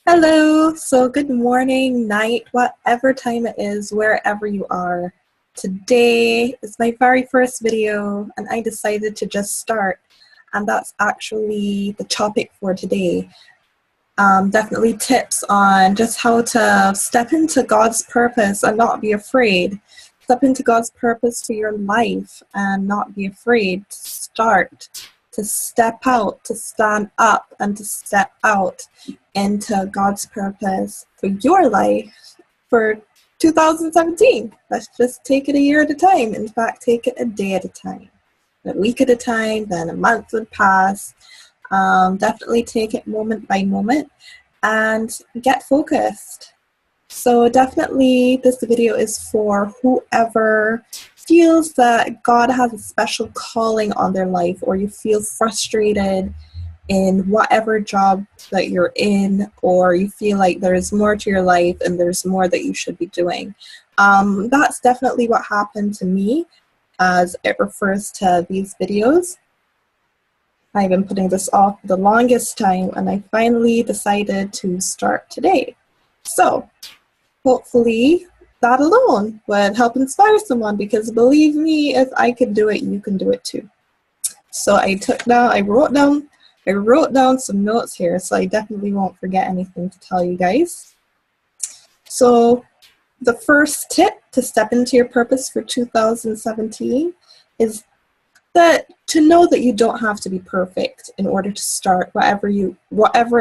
Hello, so good morning, night, whatever time it is, wherever you are. Today is my very first video and I decided to just start, and that's actually the topic for today. Definitely tips on just how to step into God's purpose and not be afraid. Step into God's purpose for your life and not be afraid to start, to step out, to stand up, and to step out into God's purpose for your life for 2017. Let's just take it a year at a time. In fact, take it a day at a time, a week at a time, then a month would pass. Definitely take it moment by moment and get focused. So definitely this video is for whoever feels that God has a special calling on their life, or you feel frustrated in whatever job that you're in, or you feel like there's more to your life and there's more that you should be doing. That's definitely what happened to me as it refers to these videos. I've been putting this off the longest time and I finally decided to start today. So hopefully that alone would help inspire someone, because believe me, if I could do it, you can do it too. So I wrote down some notes here, so I definitely won't forget anything to tell you guys. So the first tip to step into your purpose for 2017 is that to know that you don't have to be perfect in order to start whatever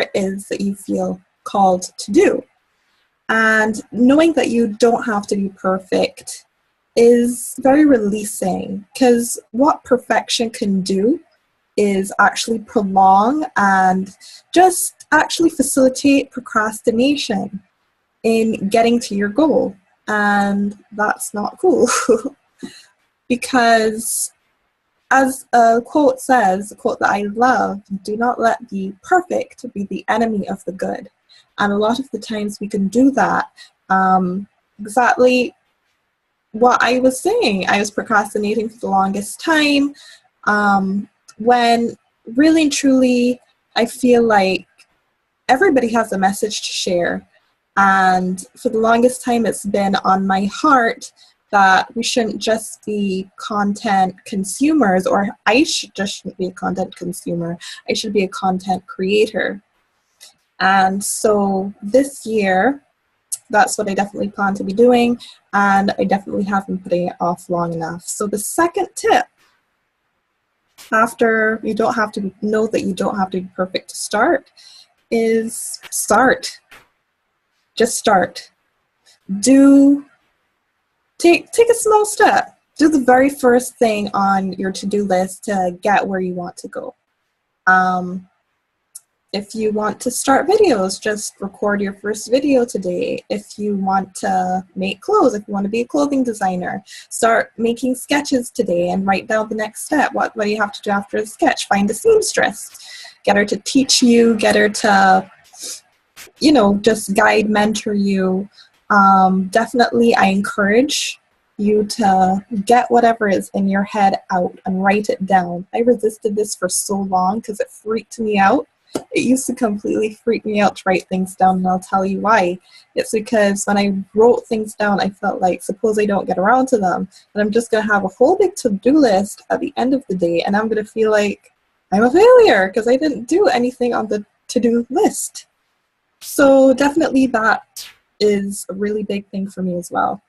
it is that you feel called to do. And knowing that you don't have to be perfect is very releasing, because what perfection can do is actually prolong and just actually facilitate procrastination in getting to your goal. And that's not cool. Because as a quote says, a quote that I love, do not let the perfect be the enemy of the good. And a lot of the times we can do that. Exactly what I was saying. I was procrastinating for the longest time, when really and truly I feel like everybody has a message to share. And for the longest time, it's been on my heart that we shouldn't just be content consumers, or I shouldn't be a content consumer. I should be a content creator. And so this year, that's what I definitely plan to be doing, and I definitely have been putting it off long enough. So the second tip, after you don't have to know that you don't have to be perfect to start, is start. Just start. Take a small step. Do the very first thing on your to-do list to get where you want to go. If you want to start videos, just record your first video today. If you want to make clothes, if you want to be a clothing designer, start making sketches today and write down the next step. What do you have to do after the sketch? Find a seamstress. Get her to teach you, get her to, just guide, mentor you. Definitely, I encourage you to get whatever is in your head out and write it down. I resisted this for so long because it freaked me out. It used to completely freak me out to write things down, and I'll tell you why. It's because when I wrote things down, I felt like, suppose I don't get around to them, and I'm just going to have a whole big to-do list at the end of the day, and I'm going to feel like I'm a failure because I didn't do anything on the to-do list. So definitely that is a really big thing for me as well.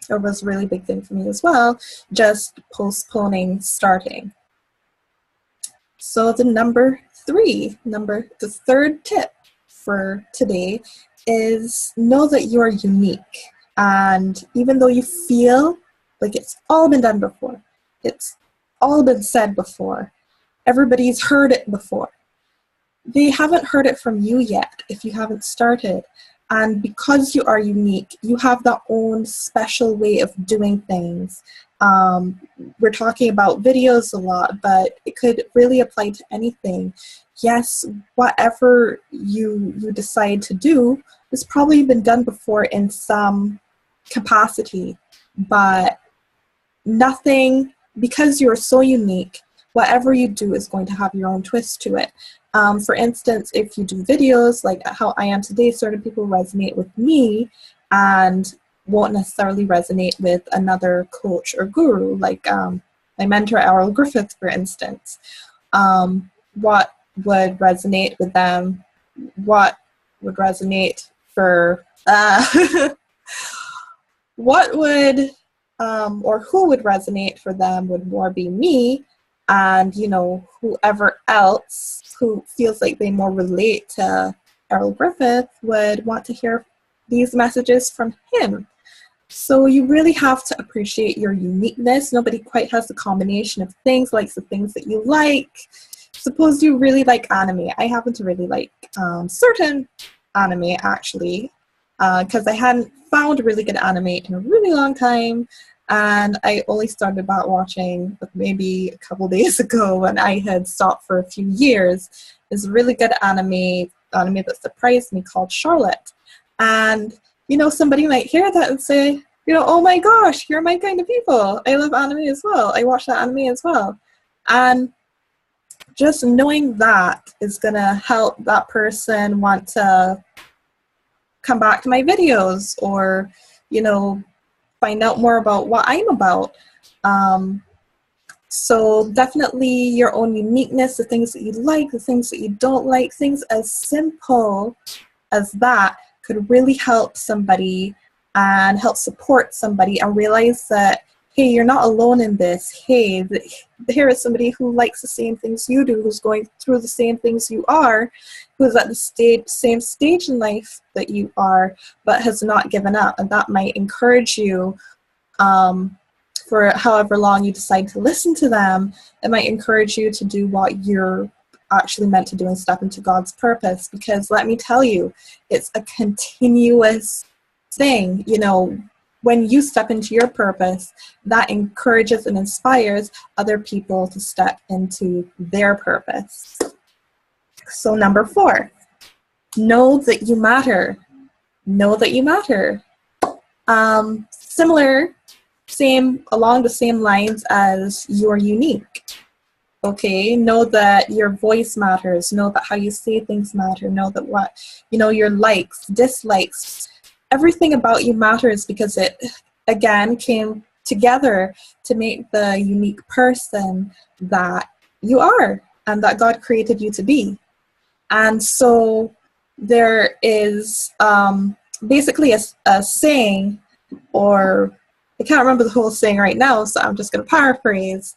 It was a really big thing for me as well, just postponing starting. So the third tip for today is know that you are unique. And even though you feel like it's all been done before, it's all been said before, everybody's heard it before, they haven't heard it from you yet if you haven't started. And because you are unique, you have that own special way of doing things. We're talking about videos a lot, but it could really apply to anything. Yes, whatever you decide to do has probably been done before in some capacity, but nothing, because you're so unique, whatever you do is going to have your own twist to it. For instance, if you do videos like how I am today, certain people resonate with me and won't necessarily resonate with another coach or guru, like my mentor, Errol Griffith, for instance. What would resonate with them? What would resonate for, what would, or who would resonate for them would more be me, and, you know, whoever else who feels like they more relate to Errol Griffith would want to hear these messages from him. So you really have to appreciate your uniqueness. Nobody quite has the combination of things, likes the things that you like. Suppose you really like anime. I happen to really like certain anime, actually, because I hadn't found really good anime in a really long time. And I only started back watching maybe a couple days ago when I had stopped for a few years. It's a really good anime that surprised me called Charlotte. And, you know, somebody might hear that and say, you know, oh my gosh, you're my kind of people. I love anime as well. I watch that anime as well. And just knowing that is going to help that person want to come back to my videos or, you know, find out more about what I'm about. So definitely your own uniqueness, the things that you like, the things that you don't like, things as simple as that could really help somebody and help support somebody and realize that, hey, you're not alone in this. Hey, here is somebody who likes the same things you do, who's going through the same things you are, who's at the same stage in life that you are, but has not given up. And that might encourage you for however long you decide to listen to them. It might encourage you to do what you're actually meant to do and step into God's purpose. Because let me tell you, it's a continuous thing. You know, when you step into your purpose, that encourages and inspires other people to step into their purpose. So number 4, know that you matter. Know that you matter. Along the same lines as you're unique. Okay, know that your voice matters. Know that how you say things matter. Know that your likes, dislikes, everything about you matters, because it, again, came together to make the unique person that you are and that God created you to be. And so there is basically a saying, or I can't remember the whole saying right now, so I'm just going to paraphrase,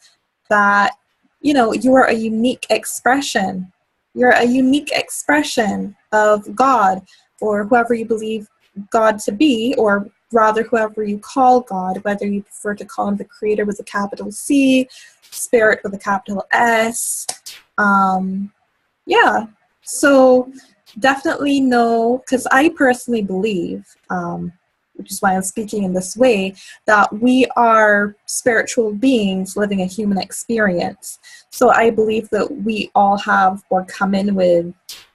that, you know, you are a unique expression. You're a unique expression of God, or whoever you believe God to be, or rather whoever you call God, whether you prefer to call him the Creator with a capital C, Spirit with a capital S. Yeah, so definitely know, because I personally believe, which is why I'm speaking in this way, that we are spiritual beings living a human experience. So I believe that we all have, or come in with,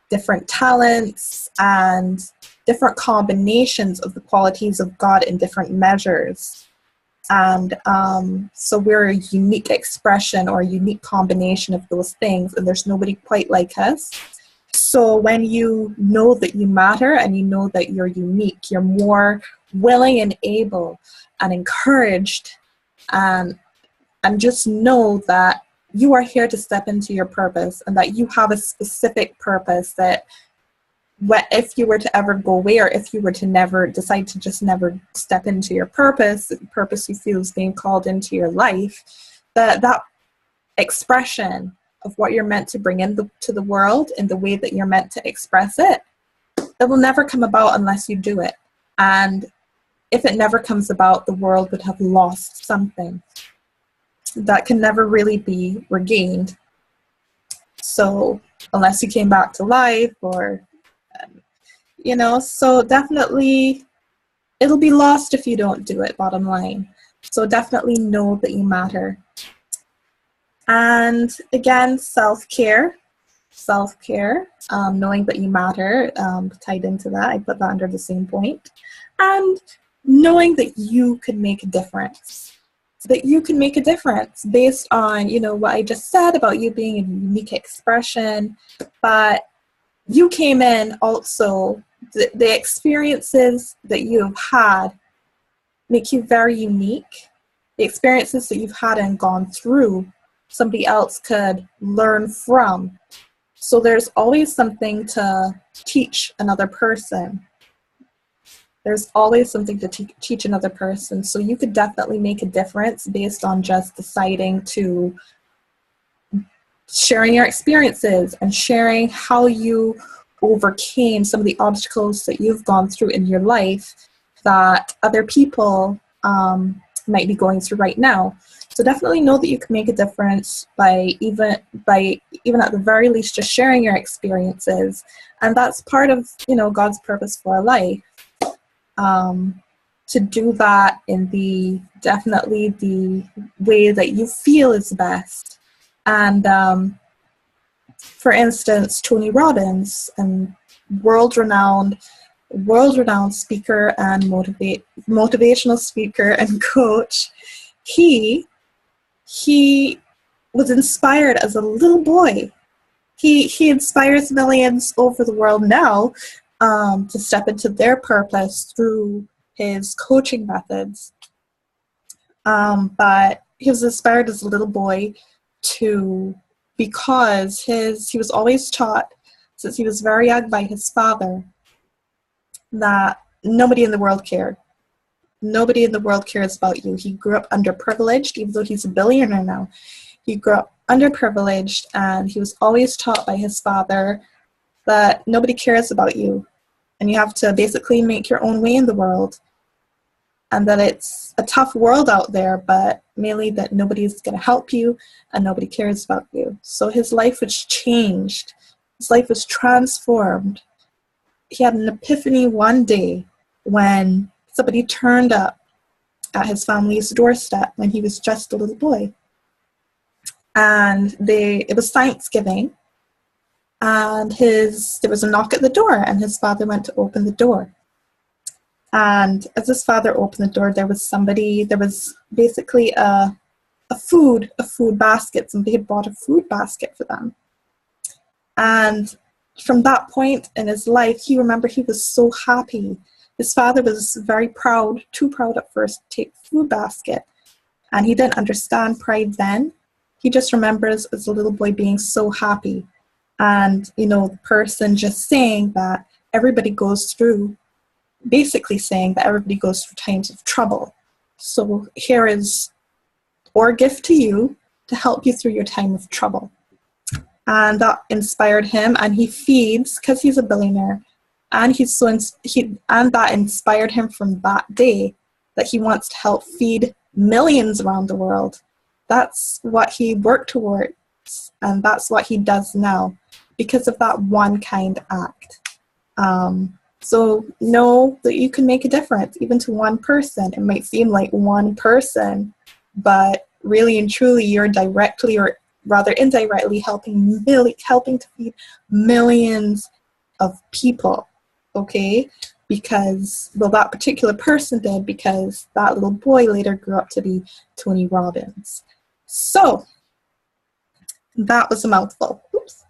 different talents and different combinations of the qualities of God in different measures. And so we're a unique expression or a unique combination of those things, and there's nobody quite like us. So when you know that you matter and you know that you're unique, you're more willing and able and encouraged, and just know that you are here to step into your purpose, and that you have a specific purpose that if you were to ever go away, or if you were to never decide to just never step into your purpose, the purpose you feel is being called into your life, that expression of what you're meant to bring to the world in the way that you're meant to express it, it will never come about unless you do it. And if it never comes about, the world would have lost something that can never really be regained. So unless you came back to life, or so definitely it'll be lost if you don't do it, bottom line. So definitely know that you matter. And again, self-care, knowing that you matter, tied into that, I put that under the same point. And knowing that you could make a difference. so that you can make a difference based on, you know, what I just said about you being a unique expression. But you came in also, the experiences that you've had make you very unique. The experiences that you've had and gone through, somebody else could learn from. So there's always something to teach another person. There's always something to teach another person. So you could definitely make a difference based on just deciding to sharing your experiences and sharing how you overcame some of the obstacles that you've gone through in your life that other people might be going through right now. So definitely know that you can make a difference by even at the very least just sharing your experiences. And that's part of, you know, God's purpose for our life. To do that in definitely the way that you feel is best. And for instance, Tony Robbins, and world-renowned speaker and motivational speaker and coach, he was inspired as a little boy. He inspires millions over the world now to step into their purpose through his coaching methods. But he was inspired as a little boy because he was always taught since he was very young by his father that nobody in the world cared. Nobody in the world cares about you. He grew up underprivileged, even though he's a billionaire now. He grew up underprivileged, and he was always taught by his father that nobody cares about you, and you have to basically make your own way in the world, and that it's a tough world out there, but mainly that nobody's going to help you and nobody cares about you. So his life was changed. His life was transformed. He had an epiphany one day when somebody turned up at his family's doorstep when he was just a little boy. And it was Thanksgiving, and there was a knock at the door, and his father went to open the door. And as his father opened the door, there was basically a food basket. Somebody had bought a food basket for them. And from that point in his life, he was so happy. His father was very proud, too proud at first to take the food basket. And he didn't understand pride then. He just remembers as a little boy being so happy. And, you know, the person just saying that everybody goes through times of trouble. So here is our gift to you to help you through your time of trouble. And that inspired him, and he feeds, because he's a billionaire, and that inspired him from that day that he wants to help feed millions around the world. That's what he worked towards, and that's what he does now because of that one kind act. So know that you can make a difference, even to one person. It might seem like one person, but really and truly you're directly or rather indirectly helping to feed millions of people, okay? Because, well, that particular person did, because that little boy later grew up to be Tony Robbins. So that was a mouthful. Oops,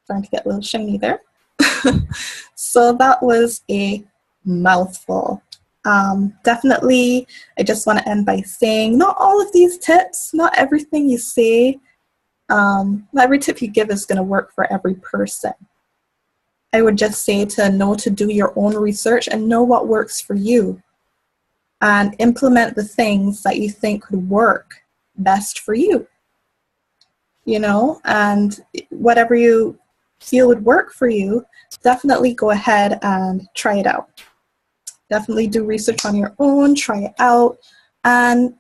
starting to get a little shiny there. So that was a mouthful. Definitely, I just want to end by saying not all of these tips, not everything you say, not every tip you give is going to work for every person. I would just say to know to do your own research and know what works for you, and implement the things that you think could work best for you. You know, and whatever you feel would work for you, definitely go ahead and try it out. Definitely do research on your own, try it out. And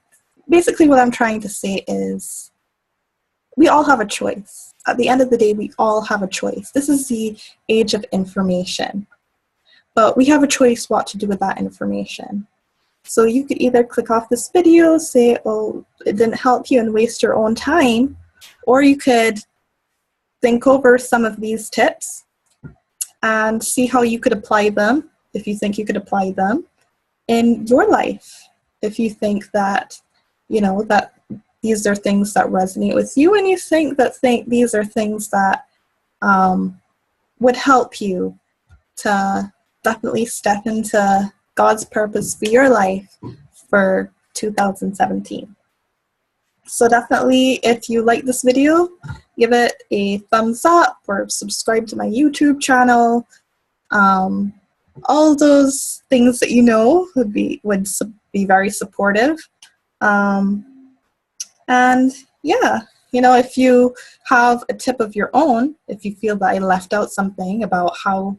basically what I'm trying to say is we all have a choice. At the end of the day, we all have a choice. This is the age of information. But we have a choice what to do with that information. So you could either click off this video, say, oh, it didn't help you, and waste your own time, or you could think over some of these tips and see how you could apply them, if you think you could apply them in your life. If you think that, that these are things that resonate with you, and you think that these are things that would help you to definitely step into God's purpose for your life for 2017. So definitely, if you like this video, give it a thumbs up or subscribe to my YouTube channel. All those things that would be very supportive. And yeah, if you have a tip of your own, if you feel that I left out something about how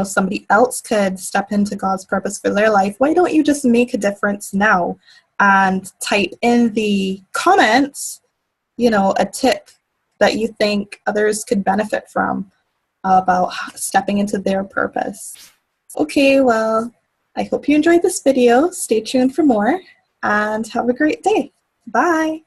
somebody else could step into God's purpose for their life, why don't you just make a difference now and type in the comments, a tip that you think others could benefit from about stepping into their purpose. Okay, well, I hope you enjoyed this video. Stay tuned for more and have a great day. Bye.